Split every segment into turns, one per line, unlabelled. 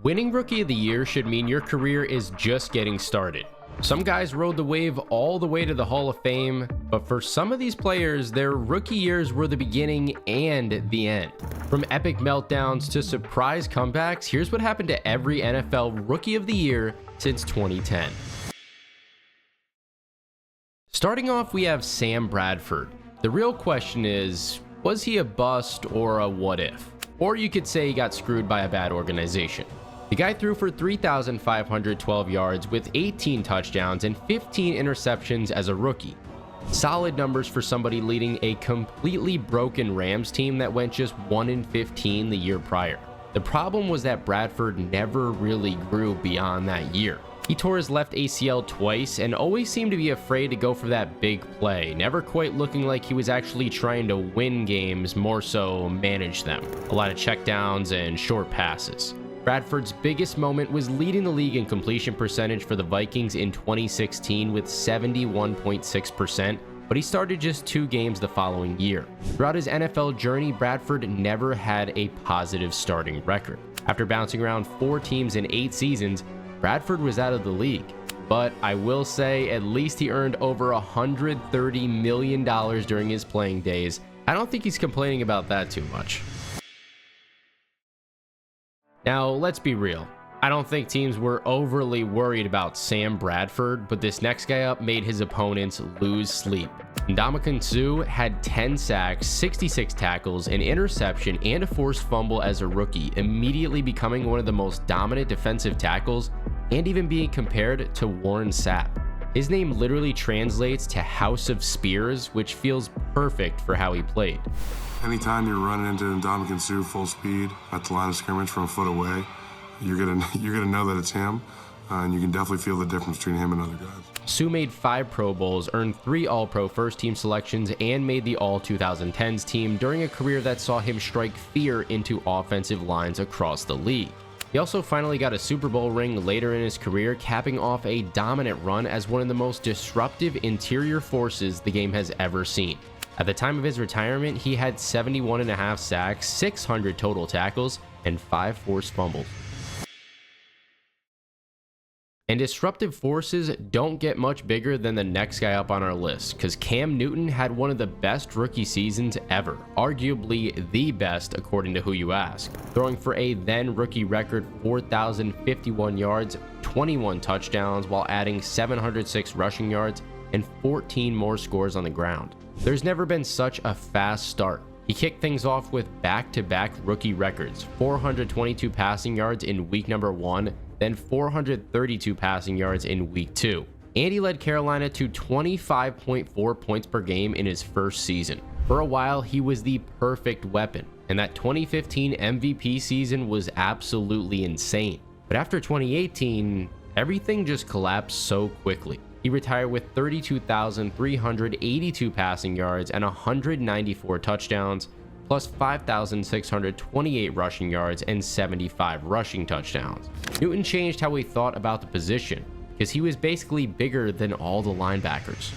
Winning Rookie of the Year should mean your career is just getting started. Some guys rode the wave all the way to the Hall of Fame, but for some of these players, their rookie years were the beginning and the end. From epic meltdowns to surprise comebacks, here's what happened to every NFL Rookie of the Year since 2010. Starting off, we have Sam Bradford. The real question is, was he a bust or a what if? Or you could say he got screwed by a bad organization. The guy threw for 3,512 yards with 18 touchdowns and 15 interceptions as a rookie. Solid numbers for somebody leading a completely broken Rams team that went just 1-15 the year prior. The problem was that Bradford never really grew beyond that year. He tore his left ACL twice and always seemed to be afraid to go for that big play, never quite looking like he was actually trying to win games, more so manage them. A lot of checkdowns and short passes. Bradford's biggest moment was leading the league in completion percentage for the Vikings in 2016 with 71.6%, but he started just 2 games the following year. Throughout his NFL journey, Bradford never had a positive starting record. After bouncing around 4 teams in 8 seasons, Bradford was out of the league. But I will say, at least he earned over $130 million during his playing days. I don't think he's complaining about that too much. Now, let's be real. I don't think teams were overly worried about Sam Bradford, but this next guy up made his opponents lose sleep. Ndamukong Suh had 10 sacks, 66 tackles, an interception, and a forced fumble as a rookie, immediately becoming one of the most dominant defensive tackles and even being compared to Warren Sapp. His name literally translates to House of Spears, which feels perfect for how he played.
Anytime you're running into Ndamukong Suh full speed at the line of scrimmage from a foot away, you're gonna know that it's him, and you can definitely feel the difference between him and other guys.
Suh made 5 Pro Bowls, earned 3 All-Pro first-team selections, and made the All-2010s team during a career that saw him strike fear into offensive lines across the league. He also finally got a Super Bowl ring later in his career, capping off a dominant run as one of the most disruptive interior forces the game has ever seen. At the time of his retirement, he had 71.5 sacks, 600 total tackles, and 5 forced fumbles. And disruptive forces don't get much bigger than the next guy up on our list, because Cam Newton had one of the best rookie seasons ever, arguably the best according to who you ask, throwing for a then rookie record 4,051 yards, 21 touchdowns, while adding 706 rushing yards and 14 more scores on the ground. There's never been such a fast start. He kicked things off with back-to-back rookie records, 422 passing yards in week number 1, then 432 passing yards in week 2. And he led Carolina to 25.4 points per game in his first season. For a while, he was the perfect weapon, and that 2015 MVP season was absolutely insane. But after 2018, everything just collapsed so quickly. He retired with 32,382 passing yards and 194 touchdowns, plus 5,628 rushing yards and 75 rushing touchdowns. Newton changed how we thought about the position, because he was basically bigger than all the linebackers.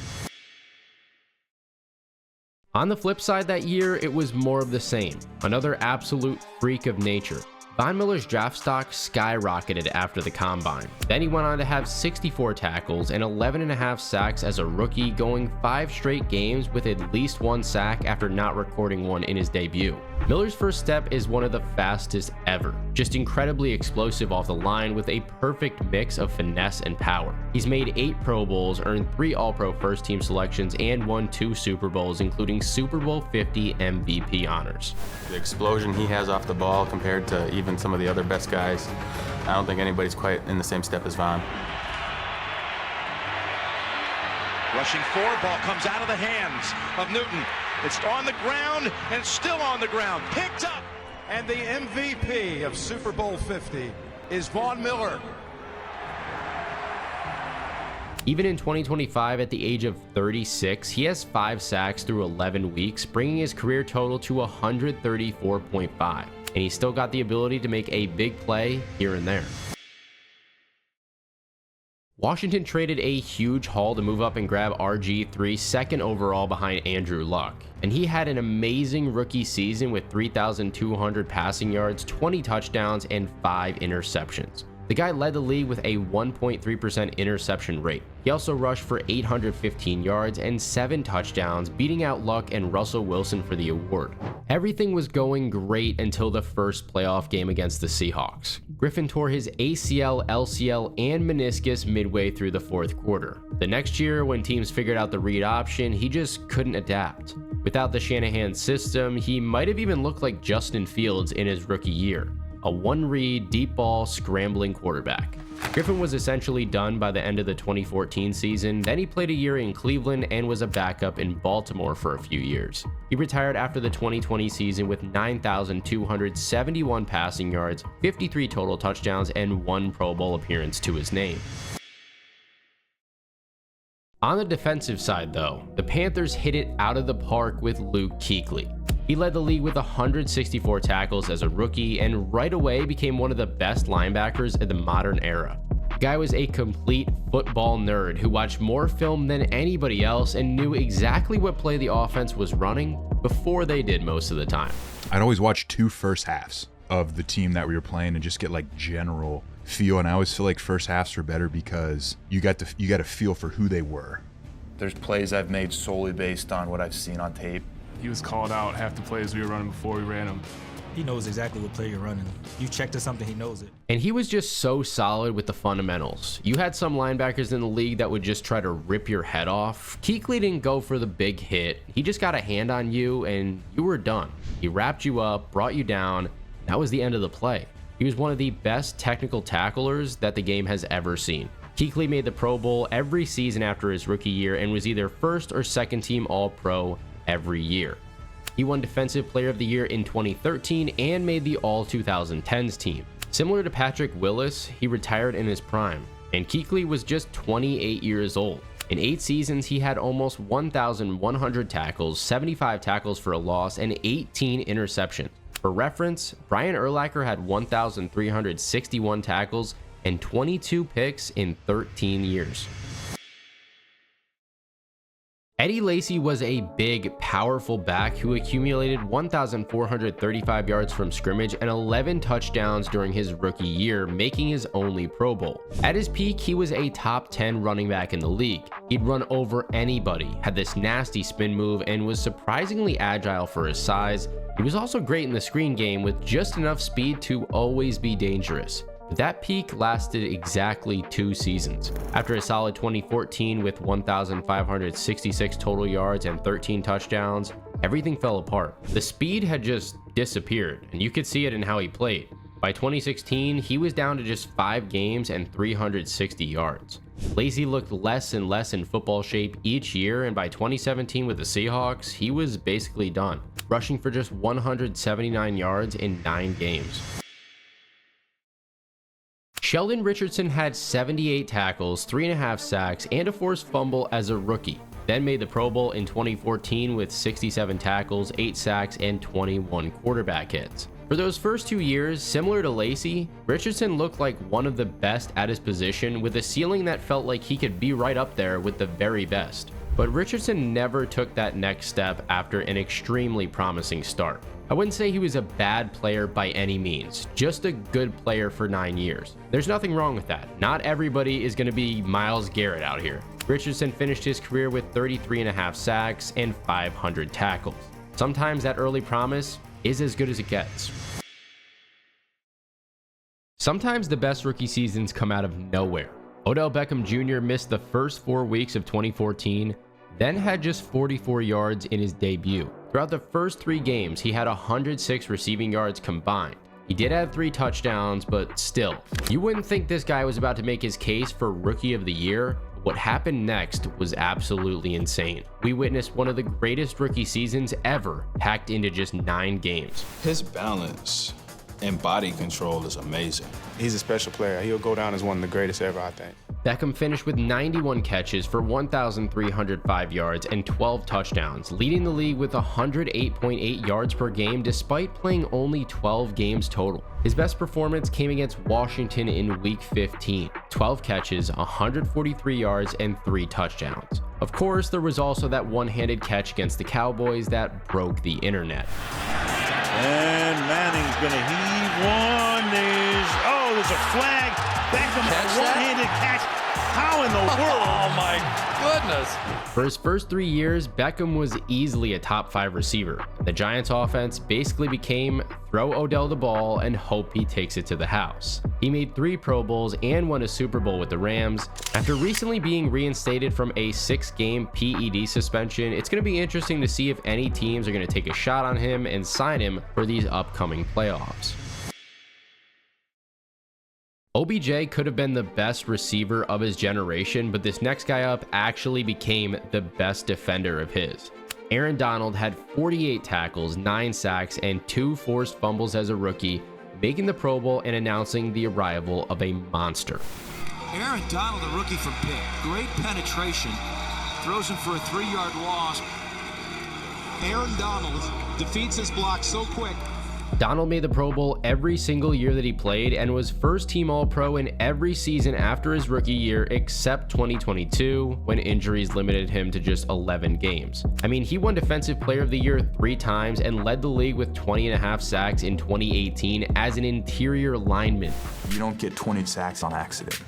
On the flip side that year, it was more of the same. Another absolute freak of nature. Von Miller's draft stock skyrocketed after the combine. Then he went on to have 64 tackles and 11.5 sacks as a rookie, going 5 straight games with at least 1 sack after not recording one in his debut. Miller's first step is one of the fastest ever, just incredibly explosive off the line with a perfect mix of finesse and power. He's made 8 Pro Bowls, earned 3 All-Pro first-team selections, and won 2 Super Bowls, including Super Bowl 50 MVP honors.
The explosion he has off the ball compared to even some of the other best guys, I don't think anybody's quite in the same step as Von.
Rushing 4, ball comes out of the hands of Newton. It's on the ground and still on the ground. Picked up.
And the MVP of Super Bowl 50 is Von Miller.
Even in 2025, at the age of 36, he has 5 sacks through 11 weeks, bringing his career total to 134.5. And he's still got the ability to make a big play here and there. Washington traded a huge haul to move up and grab RG3 second overall behind Andrew Luck, and he had an amazing rookie season with 3,200 passing yards, 20 touchdowns, and 5 interceptions. The guy led the league with a 1.3% interception rate. He also rushed for 815 yards and 7 touchdowns, beating out Luck and Russell Wilson for the award. Everything was going great until the first playoff game against the Seahawks. Griffin tore his ACL, LCL, and meniscus midway through the fourth quarter. The next year, when teams figured out the read option, he just couldn't adapt. Without the Shanahan system, he might have even looked like Justin Fields in his rookie year. A one-read, deep ball, scrambling quarterback. Griffin was essentially done by the end of the 2014 season. Then he played a year in Cleveland and was a backup in Baltimore for a few years. He retired after the 2020 season with 9,271 passing yards, 53 total touchdowns, and 1 Pro Bowl appearance to his name. On the defensive side though, the Panthers hit it out of the park with Luke Kuechly. He led the league with 164 tackles as a rookie and right away became one of the best linebackers in the modern era. The guy was a complete football nerd who watched more film than anybody else and knew exactly what play the offense was running before they did most of the time.
I'd always watch 2 first halves of the team that we were playing and just get like general feel, and I always feel like first halves are better because you got a feel for who they were.
There's plays I've made solely based on what I've seen on tape.
He was called out half the plays we were running before we ran them.
He knows exactly what play you're running. You check to something, he knows it.
And he was just so solid with the fundamentals. You had some linebackers in the league that would just try to rip your head off. Kuechly didn't go for the big hit. He just got a hand on you and you were done. He wrapped you up, brought you down. That was the end of the play. He was one of the best technical tacklers that the game has ever seen. Kuechly made the Pro Bowl every season after his rookie year and was either first or second team All-Pro every year. He won Defensive Player of the Year in 2013 and made the All-2010s team. Similar to Patrick Willis, he retired in his prime, and Kuechly was just 28 years old. In 8 seasons, he had almost 1,100 tackles, 75 tackles for a loss, and 18 interceptions. For reference, Brian Urlacher had 1,361 tackles and 22 picks in 13 years. Eddie Lacy was a big, powerful back who accumulated 1,435 yards from scrimmage and 11 touchdowns during his rookie year, making his only Pro Bowl. At his peak, he was a top 10 running back in the league. He'd run over anybody, had this nasty spin move, and was surprisingly agile for his size. He was also great in the screen game with just enough speed to always be dangerous. But that peak lasted exactly 2 seasons. After a solid 2014 with 1,566 total yards and 13 touchdowns, everything fell apart. The speed had just disappeared, and you could see it in how he played. By 2016, he was down to just 5 games and 360 yards. Lacy looked less and less in football shape each year, and by 2017 with the Seahawks, he was basically done, rushing for just 179 yards in 9 games. Sheldon Richardson had 78 tackles, 3.5 sacks, and a forced fumble as a rookie, then made the Pro Bowl in 2014 with 67 tackles, 8 sacks, and 21 quarterback hits. For those first 2 years, similar to Lacy, Richardson looked like one of the best at his position with a ceiling that felt like he could be right up there with the very best. But Richardson never took that next step after an extremely promising start. I wouldn't say he was a bad player by any means, just a good player for 9 years. There's nothing wrong with that. Not everybody is going to be Myles Garrett out here. Richardson finished his career with 33.5 sacks and 500 tackles. Sometimes that early promise is as good as it gets. Sometimes the best rookie seasons come out of nowhere. Odell Beckham Jr. missed the first 4 weeks of 2014, then had just 44 yards in his debut. Throughout the first 3 games, he had 106 receiving yards combined. He did have 3 touchdowns, but still, you wouldn't think this guy was about to make his case for Rookie of the Year. What happened next was absolutely insane. We witnessed one of the greatest rookie seasons ever, packed into just 9 games.
His balance and body control is amazing.
He's a special player. He'll go down as one of the greatest ever, I think.
Beckham finished with 91 catches for 1,305 yards and 12 touchdowns, leading the league with 108.8 yards per game despite playing only 12 games total. His best performance came against Washington in Week 15, 12 catches, 143 yards, and 3 touchdowns. Of course, there was also that one-handed catch against the Cowboys that broke the internet.
And Manning's gonna heave one. There's a flag. Beckham, a one-handed catch. How in the world?
Oh my goodness.
For his first 3 years, Beckham was easily a top 5 receiver. The Giants offense basically became throw Odell the ball and hope he takes it to the house. He made 3 Pro Bowls and won a Super Bowl with the Rams. After recently being reinstated from a 6-game PED suspension, it's going to be interesting to see if any teams are going to take a shot on him and sign him for these upcoming playoffs. OBJ could have been the best receiver of his generation, but this next guy up actually became the best defender of his. Aaron Donald had 48 tackles, 9 sacks, and 2 forced fumbles as a rookie, making the Pro Bowl and announcing the arrival of a monster.
Aaron Donald, a rookie from Pitt. Great penetration. Throws him for a 3-yard loss. Aaron Donald defeats his block so quick.
Donald made the Pro Bowl every single year that he played and was first-team All-Pro in every season after his rookie year except 2022, when injuries limited him to just 11 games. I mean, he won Defensive Player of the Year 3 times and led the league with 20.5 sacks in 2018 as an interior lineman.
You don't get 20 sacks on accident.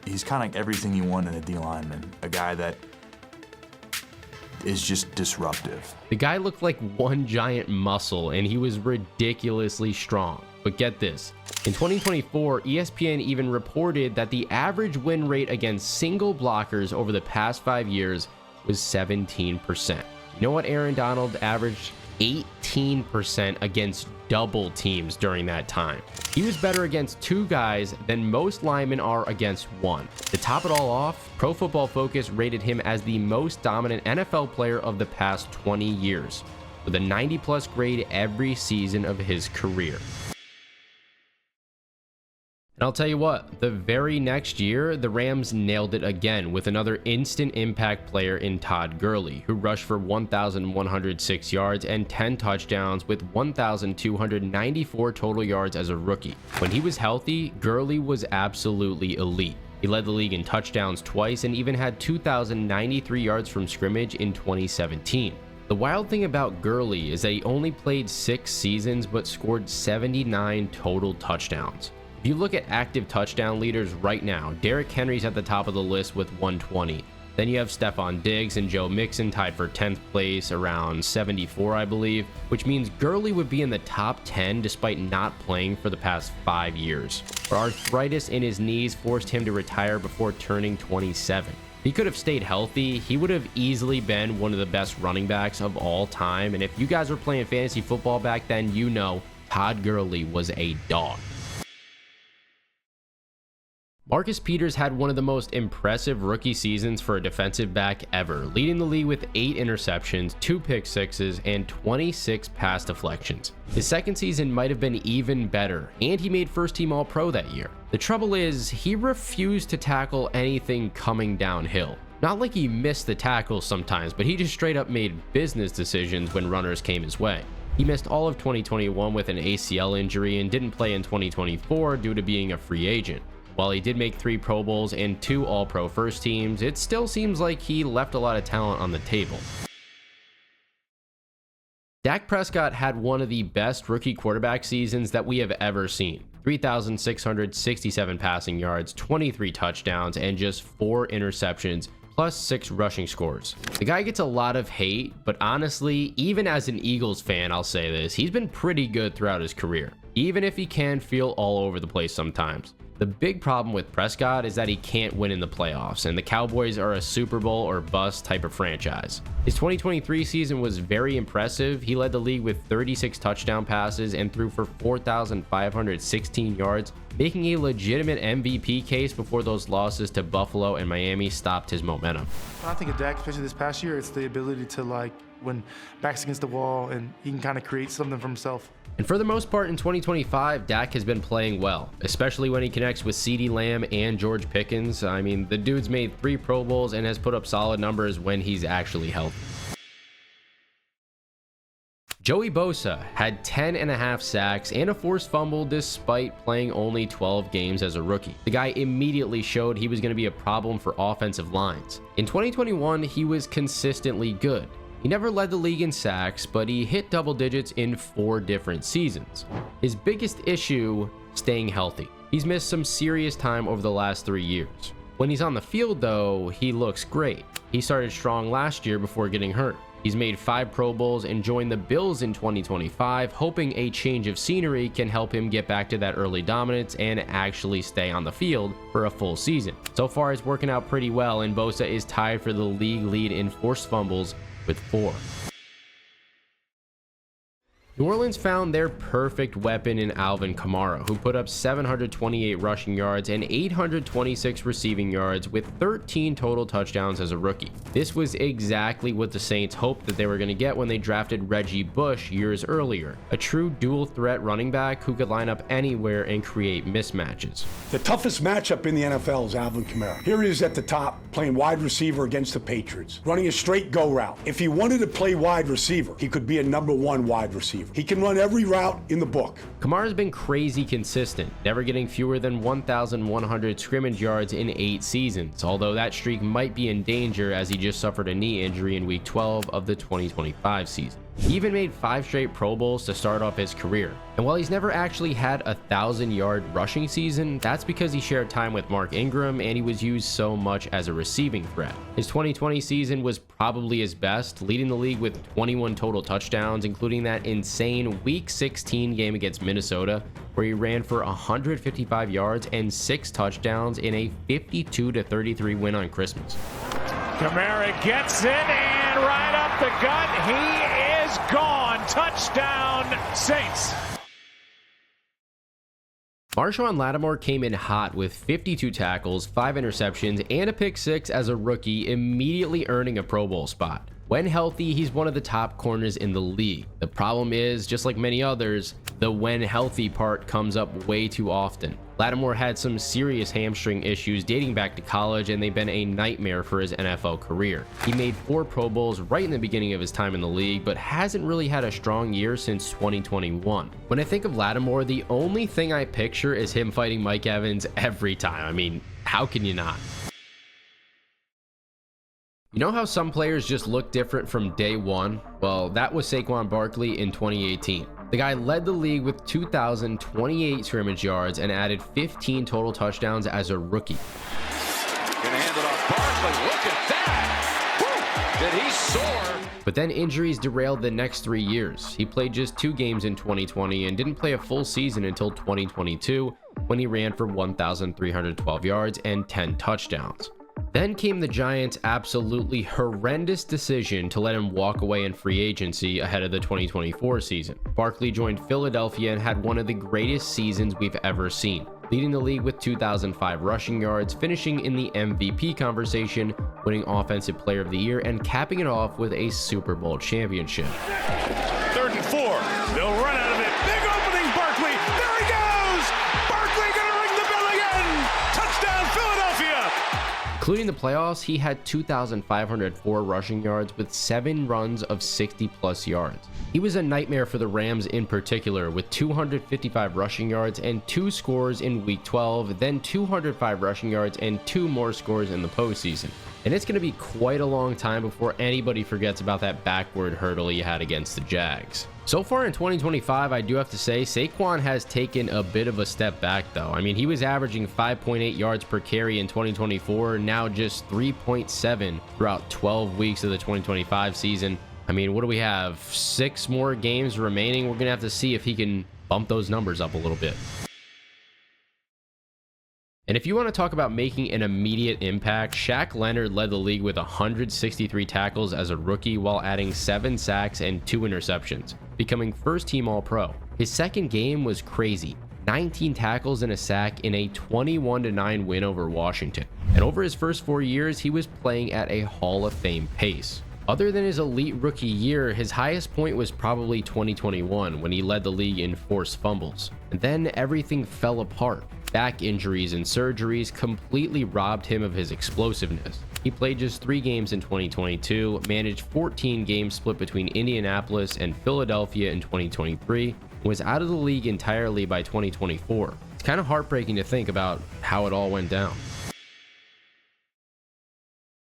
He's kind of everything you want in a D lineman, a guy that is just disruptive.
The guy looked like one giant muscle and he was ridiculously strong. But get this, in 2024, ESPN even reported that the average win rate against single blockers over the past 5 years was 17%. You know what Aaron Donald averaged? 18% against double teams during that time. He was better against 2 guys than most linemen are against 1. To top it all off, Pro Football Focus rated him as the most dominant NFL player of the past 20 years, with a 90+ grade every season of his career. And I'll tell you what, the very next year, the Rams nailed it again with another instant impact player in Todd Gurley, who rushed for 1,106 yards and 10 touchdowns with 1,294 total yards as a rookie. When he was healthy, Gurley was absolutely elite. He led the league in touchdowns twice and even had 2,093 yards from scrimmage in 2017. The wild thing about Gurley is that he only played 6 seasons but scored 79 total touchdowns. If you look at active touchdown leaders right now, Derrick Henry's at the top of the list with 120. Then you have Stephon Diggs and Joe Mixon tied for 10th place around 74, I believe, which means Gurley would be in the top 10 despite not playing for the past 5 years. Arthritis in his knees forced him to retire before turning 27. If he could have stayed healthy, he would have easily been one of the best running backs of all time, and if you guys were playing fantasy football back then, you know Todd Gurley was a dog. Marcus Peters had one of the most impressive rookie seasons for a defensive back ever, leading the league with 8 interceptions, 2 pick sixes, and 26 pass deflections. His second season might have been even better, and he made first-team All-Pro that year. The trouble is, he refused to tackle anything coming downhill. Not like he missed the tackles sometimes, but he just straight up made business decisions when runners came his way. He missed all of 2021 with an ACL injury and didn't play in 2024 due to being a free agent. While he did make 3 Pro Bowls and 2 All-Pro first teams, it still seems like he left a lot of talent on the table. Dak Prescott had one of the best rookie quarterback seasons that we have ever seen. 3,667 passing yards, 23 touchdowns, and just 4 interceptions, plus 6 rushing scores. The guy gets a lot of hate, but honestly, even as an Eagles fan, I'll say this, he's been pretty good throughout his career, even if he can feel all over the place sometimes. The big problem with Prescott is that he can't win in the playoffs, and the Cowboys are a Super Bowl or bust type of franchise. His 2023 season was very impressive. He led the league with 36 touchdown passes and threw for 4,516 yards, making a legitimate MVP case before those losses to Buffalo and Miami stopped his momentum.
I think of Dak, especially this past year, it's the ability to, when back's against the wall and he can kind of create something for himself.
And for the most part in 2025, Dak has been playing well, especially when he connects with CeeDee Lamb and George Pickens. I mean, the dude's made 3 Pro Bowls and has put up solid numbers when he's actually healthy. Joey Bosa had 10.5 sacks and a forced fumble despite playing only 12 games as a rookie. The guy immediately showed he was going to be a problem for offensive lines. In 2021, he was consistently good. He never led the league in sacks, but he hit double digits in 4 different seasons. His biggest issue, staying healthy. He's missed some serious time over the last 3 years. When he's on the field though, he looks great. He started strong last year before getting hurt. He's made 5 Pro Bowls and joined the Bills in 2025, hoping a change of scenery can help him get back to that early dominance and actually stay on the field for a full season. So far it's working out pretty well, and Bosa is tied for the league lead in forced fumbles with 4. New Orleans found their perfect weapon in Alvin Kamara, who put up 728 rushing yards and 826 receiving yards with 13 total touchdowns as a rookie. This was exactly what the Saints hoped that they were going to get when they drafted Reggie Bush years earlier, a true dual threat running back who could line up anywhere and create mismatches.
The toughest matchup in the NFL is Alvin Kamara. Here he is at the top, playing wide receiver against the Patriots, running a straight go route. If he wanted to play wide receiver, he could be a #1 wide receiver. He can run every route in the book.
Kamara's been crazy consistent, never getting fewer than 1,100 scrimmage yards in 8 seasons, although that streak might be in danger as he just suffered a knee injury in week 12 of the 2025 season. He even made 5 straight Pro Bowls to start off his career. And while he's never actually had a 1,000-yard rushing season, that's because he shared time with Mark Ingram and he was used so much as a receiving threat. His 2020 season was probably his best, leading the league with 21 total touchdowns, including that insane Week 16 game against Minnesota, where he ran for 155 yards and 6 touchdowns in a 52-33 win on Christmas.
Kamara gets it and right up the gut. He is gone. Touchdown, Saints.
Marshon Lattimore came in hot with 52 tackles, 5 interceptions, and a pick 6 as a rookie, immediately earning a Pro Bowl spot. When healthy, he's one of the top corners in the league. The problem is, just like many others, the when healthy part comes up way too often. Lattimore had some serious hamstring issues dating back to college, and they've been a nightmare for his NFL career. He made 4 Pro Bowls right in the beginning of his time in the league, but hasn't really had a strong year since 2021. When I think of Lattimore, the only thing I picture is him fighting Mike Evans every time. I mean, how can you not? You know how some players just look different from day one? Well, that was Saquon Barkley in 2018. The guy led the league with 2,028 scrimmage yards and added 15 total touchdowns as a rookie.
Gonna hand it off Barkley. Look at that! Woo! Did he soar?
But then injuries derailed the next 3 years. He played just 2 games in 2020 and didn't play a full season until 2022, when he ran for 1,312 yards and 10 touchdowns. Then came the Giants' absolutely horrendous decision to let him walk away in free agency ahead of the 2024 season. Barkley joined Philadelphia and had one of the greatest seasons we've ever seen, leading the league with 2,005 rushing yards, finishing in the MVP conversation, winning Offensive Player of the Year, and capping it off with a Super Bowl championship.
3rd and 4. They'll run out of it. Big opening, Barkley. There he goes! Barkley gonna ring the bell again! Touchdown, Philadelphia!
Including the playoffs, he had 2,504 rushing yards with 7 runs of 60-plus yards. He was a nightmare for the Rams in particular, with 255 rushing yards and 2 scores in Week 12, then 205 rushing yards and 2 more scores in the postseason. And it's going to be quite a long time before anybody forgets about that backward hurdle he had against the Jags. So far in 2025, I do have to say, Saquon has taken a bit of a step back though. I mean, he was averaging 5.8 yards per carry in 2024, now just 3.7 throughout 12 weeks of the 2025 season. I mean, what do we have? 6 more games remaining. We're going to have to see if he can bump those numbers up a little bit. And if you want to talk about making an immediate impact, Shaq Leonard led the league with 163 tackles as a rookie while adding 7 sacks and 2 interceptions, becoming first-team All-Pro. His second game was crazy. 19 tackles and a sack in a 21-9 win over Washington. And over his first 4 years, he was playing at a Hall of Fame pace. Other than his elite rookie year, his highest point was probably 2021 when he led the league in forced fumbles. And then everything fell apart. Back injuries and surgeries completely robbed him of his explosiveness. He played just 3 games in 2022, managed 14 games split between Indianapolis and Philadelphia in 2023, and was out of the league entirely by 2024. It's kind of heartbreaking to think about how it all went down.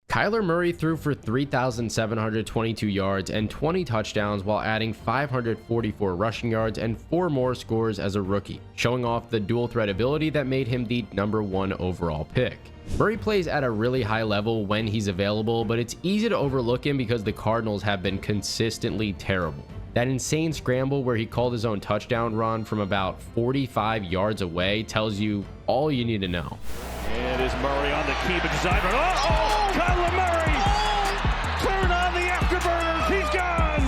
Kyler Murray threw for 3,722 yards and 20 touchdowns while adding 544 rushing yards and 4 more scores as a rookie, showing off the dual threat ability that made him the #1 overall pick. Murray plays at a really high level when he's available, but it's easy to overlook him because the Cardinals have been consistently terrible. That insane scramble where he called his own touchdown run from about 45 yards away tells you all you need to know.
It is Murray on the keep and design run. Oh, Kyler Murray! Turn on the afterburners. He's gone.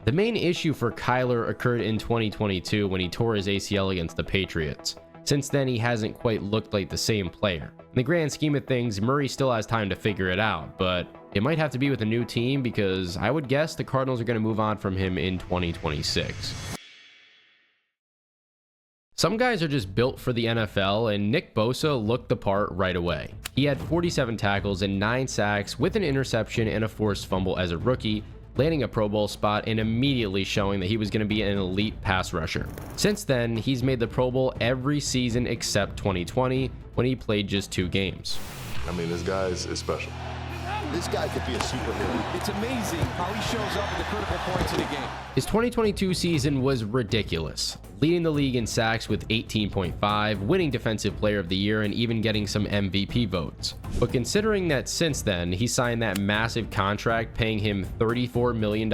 The main issue for Kyler occurred in 2022 when he tore his ACL against the Patriots. Since then, he hasn't quite looked like the same player. In the grand scheme of things, Murray still has time to figure it out, but it might have to be with a new team because I would guess the Cardinals are going to move on from him in 2026. Some guys are just built for the NFL, and Nick Bosa looked the part right away. He had 47 tackles and 9 sacks with an interception and a forced fumble as a rookie, landing a Pro Bowl spot and immediately showing that he was going to be an elite pass rusher. Since then, he's made the Pro Bowl every season except 2020 when he played just 2 games.
I mean, this guy is special.
This guy could be a superhero. It's amazing how he shows up at the critical points in a game.
His 2022 season was ridiculous, leading the league in sacks with 18.5, winning Defensive Player of the Year, and even getting some MVP votes. But considering that since then, he signed that massive contract paying him $34 million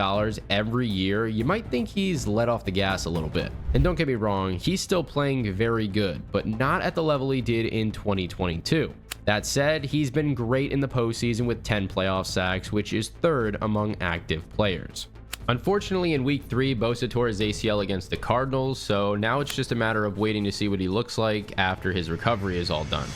every year, you might think he's let off the gas a little bit. And don't get me wrong, he's still playing very good, but not at the level he did in 2022. That said, he's been great in the postseason with 10 playoff sacks, which is 3rd among active players. Unfortunately, in week 3, Bosa tore his ACL against the Cardinals, so now it's just a matter of waiting to see what he looks like after his recovery is all done.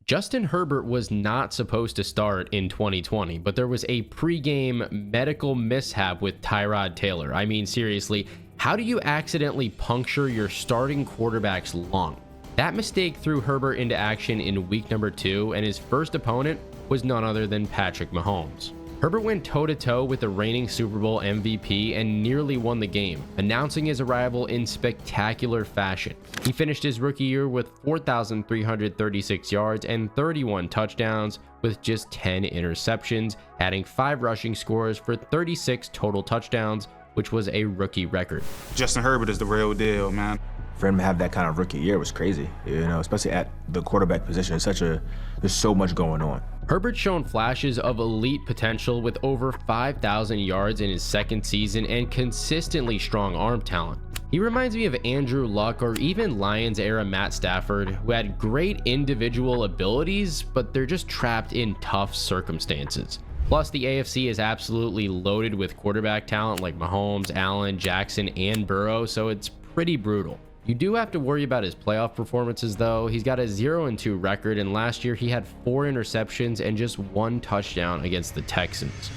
Justin Herbert was not supposed to start in 2020, but there was a pre-game medical mishap with Tyrod Taylor. I mean, seriously, how do you accidentally puncture your starting quarterback's lung? That mistake threw Herbert into action in week number 2, and his first opponent was none other than Patrick Mahomes. Herbert went toe-to-toe with the reigning Super Bowl MVP and nearly won the game, announcing his arrival in spectacular fashion. He finished his rookie year with 4,336 yards and 31 touchdowns with just 10 interceptions, adding 5 rushing scores for 36 total touchdowns, which was a rookie record.
Justin Herbert is the real deal, man.
For him to have that kind of rookie year was crazy, especially at the quarterback position. There's so much going on.
Herbert's shown flashes of elite potential with over 5,000 yards in his second season and consistently strong arm talent. He reminds me of Andrew Luck or even Lions-era Matt Stafford, who had great individual abilities, but they're just trapped in tough circumstances. Plus, the AFC is absolutely loaded with quarterback talent like Mahomes, Allen, Jackson, and Burrow, so it's pretty brutal. You do have to worry about his playoff performances though. He's got a 0-2 record, and last year he had 4 interceptions and just 1 touchdown against the Texans.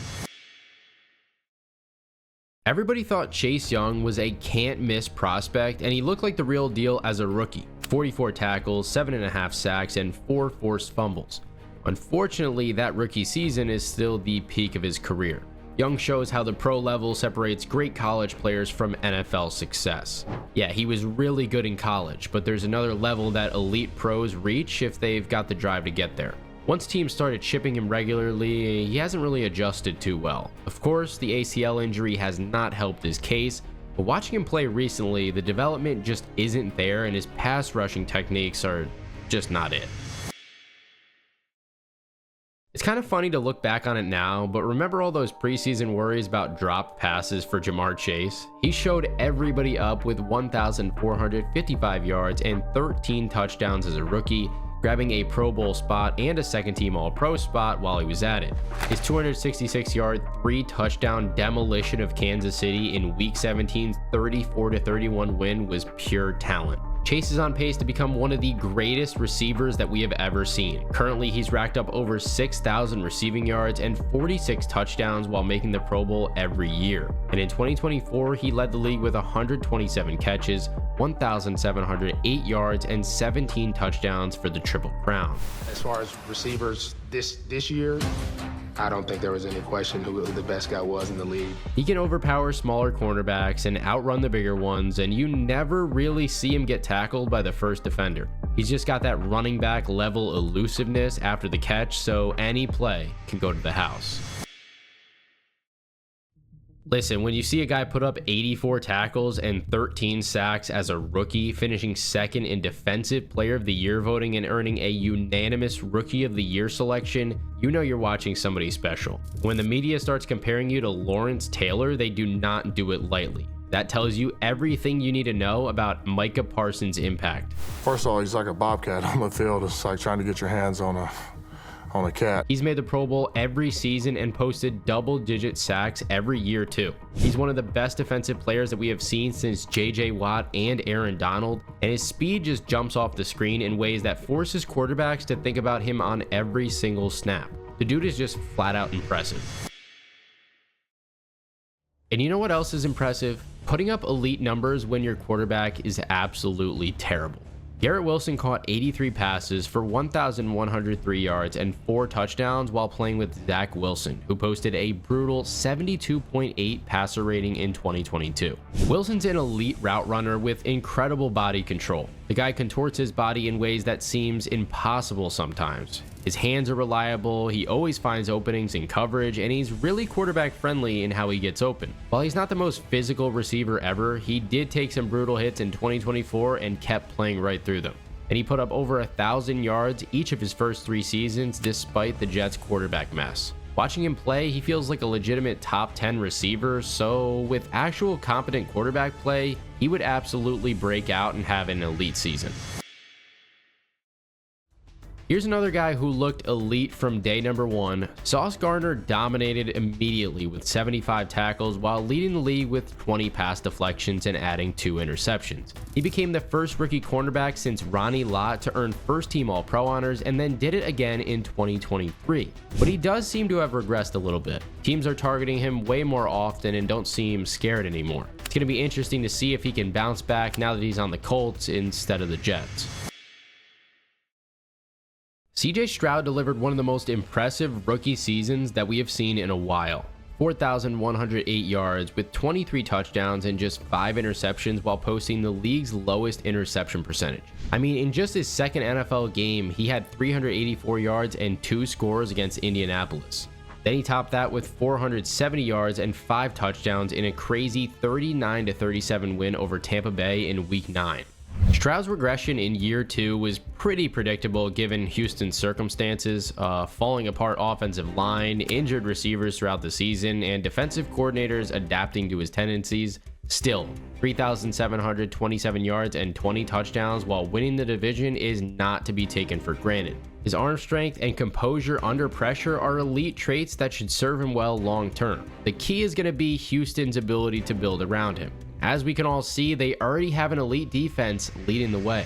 Everybody thought Chase Young was a can't-miss prospect, and he looked like the real deal as a rookie. 44 tackles, 7.5 sacks, and 4 forced fumbles. Unfortunately, that rookie season is still the peak of his career. Young shows how the pro level separates great college players from NFL success. Yeah, he was really good in college, but there's another level that elite pros reach if they've got the drive to get there. Once teams started shipping him regularly, he hasn't really adjusted too well. Of course, the ACL injury has not helped his case, but watching him play recently, the development just isn't there and his pass rushing techniques are just not it. It's kind of funny to look back on it now, but remember all those preseason worries about dropped passes for Jamar Chase? He showed everybody up with 1,455 yards and 13 touchdowns as a rookie, grabbing a Pro Bowl spot and a second-team All-Pro spot while he was at it. His 266-yard, 3-touchdown demolition of Kansas City in Week 17's 34-31 win was pure talent. Chase is on pace to become one of the greatest receivers that we have ever seen. Currently, he's racked up over 6,000 receiving yards and 46 touchdowns while making the Pro Bowl every year. And in 2024, he led the league with 127 catches, 1,708 yards, and 17 touchdowns for the Triple Crown.
As far as receivers this year, I don't think there was any question who the best guy was in the league.
He can overpower smaller cornerbacks and outrun the bigger ones, and you never really see him get tackled by the first defender. He's just got that running back level elusiveness after the catch, so any play can go to the house. Listen, when you see a guy put up 84 tackles and 13 sacks as a rookie, finishing second in Defensive Player of the Year voting and earning a unanimous Rookie of the Year selection, you know you're watching somebody special. When the media starts comparing you to Lawrence Taylor, they do not do it lightly. That tells you everything you need to know about Micah Parsons' impact.
First of all, he's like a bobcat on the field. It's like trying to get your hands on a cat.
He's made the Pro Bowl every season and posted double-digit sacks every year too. He's one of the best defensive players that we have seen since J.J. Watt and Aaron Donald, and his speed just jumps off the screen in ways that forces quarterbacks to think about him on every single snap. The dude is just flat out impressive. And you know what else is impressive? Putting up elite numbers when your quarterback is absolutely terrible. Garrett Wilson caught 83 passes for 1,103 yards and 4 touchdowns while playing with Zach Wilson, who posted a brutal 72.8 passer rating in 2022. Wilson's an elite route runner with incredible body control. The guy contorts his body in ways that seems impossible sometimes. His hands are reliable, he always finds openings in coverage, and he's really quarterback friendly in how he gets open. While he's not the most physical receiver ever, he did take some brutal hits in 2024 and kept playing right through them. And he put up over 1,000 yards each of his first 3 seasons despite the Jets' quarterback mess. Watching him play, he feels like a legitimate top 10 receiver, so with actual competent quarterback play, he would absolutely break out and have an elite season. Here's another guy who looked elite from day number 1. Sauce Gardner dominated immediately with 75 tackles while leading the league with 20 pass deflections and adding 2 interceptions. He became the first rookie cornerback since Ronnie Lott to earn first-team All-Pro honors and then did it again in 2023. But he does seem to have regressed a little bit. Teams are targeting him way more often and don't seem scared anymore. It's going to be interesting to see if he can bounce back now that he's on the Colts instead of the Jets. CJ Stroud delivered one of the most impressive rookie seasons that we have seen in a while. 4,108 yards with 23 touchdowns and just 5 interceptions while posting the league's lowest interception percentage. I mean, in just his second NFL game, he had 384 yards and 2 scores against Indianapolis. Then he topped that with 470 yards and 5 touchdowns in a crazy 39-37 win over Tampa Bay in Week 9. Stroud's regression in year 2 was pretty predictable given Houston's circumstances, falling apart offensive line, injured receivers throughout the season, and defensive coordinators adapting to his tendencies. Still, 3,727 yards and 20 touchdowns while winning the division is not to be taken for granted. His arm strength and composure under pressure are elite traits that should serve him well long term. The key is going to be Houston's ability to build around him. As we can all see, they already have an elite defense leading the way.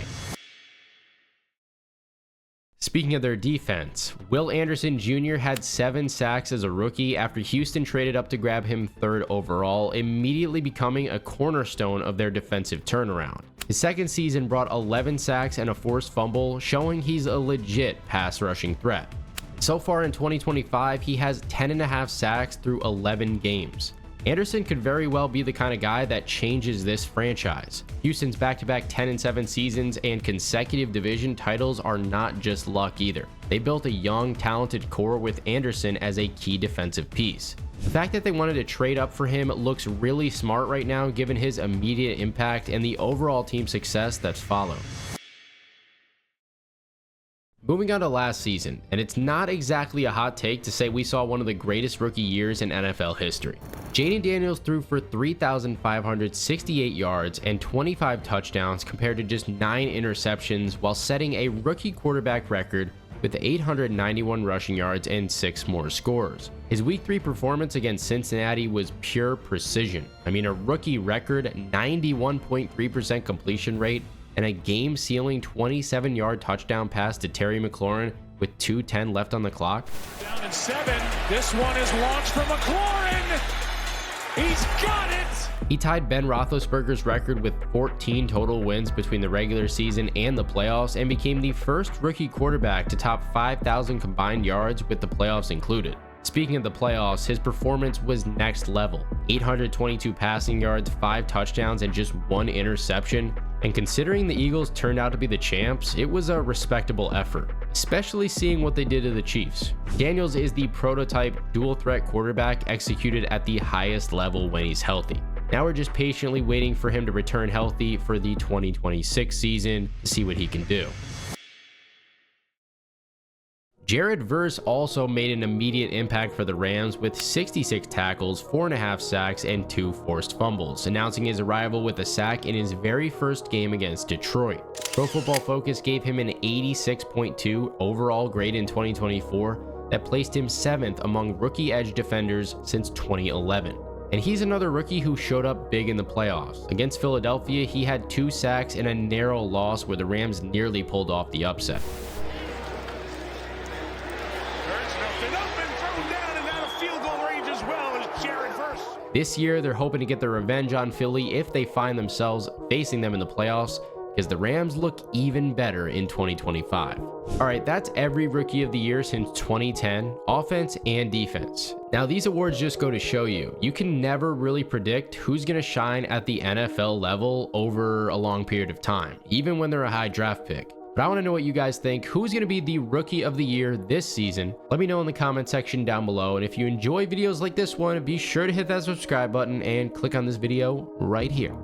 Speaking of their defense, Will Anderson Jr. had 7 sacks as a rookie after Houston traded up to grab him 3rd overall, immediately becoming a cornerstone of their defensive turnaround. His second season brought 11 sacks and a forced fumble, showing he's a legit pass rushing threat. So far in 2025, he has 10.5 sacks through 11 games. Anderson could very well be the kind of guy that changes this franchise. Houston's back-to-back 10-7 seasons and consecutive division titles are not just luck either. They built a young, talented core with Anderson as a key defensive piece. The fact that they wanted to trade up for him looks really smart right now given his immediate impact and the overall team success that's followed. Moving on to last season, and it's not exactly a hot take to say we saw one of the greatest rookie years in NFL history. Jayden Daniels threw for 3,568 yards and 25 touchdowns compared to just 9 interceptions while setting a rookie quarterback record with 891 rushing yards and 6 more scores. His Week 3 performance against Cincinnati was pure precision. I mean, a rookie record 91.3% completion rate and a game-sealing 27-yard touchdown pass to Terry McLaurin with 2:10 left on the clock.
Down in 7. This one is launched from McLaurin. He's got it.
He tied Ben Roethlisberger's record with 14 total wins between the regular season and the playoffs, and became the first rookie quarterback to top 5,000 combined yards with the playoffs included. Speaking of the playoffs, his performance was next level. 822 passing yards, 5 touchdowns, and just 1 interception. And considering the Eagles turned out to be the champs, it was a respectable effort, especially seeing what they did to the Chiefs. Daniels is the prototype dual threat quarterback executed at the highest level when he's healthy. Now we're just patiently waiting for him to return healthy for the 2026 season to see what he can do. Jared Verse also made an immediate impact for the Rams with 66 tackles, 4.5 sacks, and 2 forced fumbles, announcing his arrival with a sack in his very first game against Detroit. Pro Football Focus gave him an 86.2 overall grade in 2024 that placed him 7th among rookie edge defenders since 2011. And he's another rookie who showed up big in the playoffs. Against Philadelphia, he had 2 sacks in a narrow loss where the Rams nearly pulled off the upset. This year, they're hoping to get their revenge on Philly if they find themselves facing them in the playoffs, because the Rams look even better in 2025. Alright, that's every rookie of the year since 2010, offense and defense. Now these awards just go to show you can never really predict who's going to shine at the NFL level over a long period of time, even when they're a high draft pick. But I want to know what you guys think. Who's going to be the rookie of the year this season? Let me know in the comment section down below. And if you enjoy videos like this one, be sure to hit that subscribe button and click on this video right here.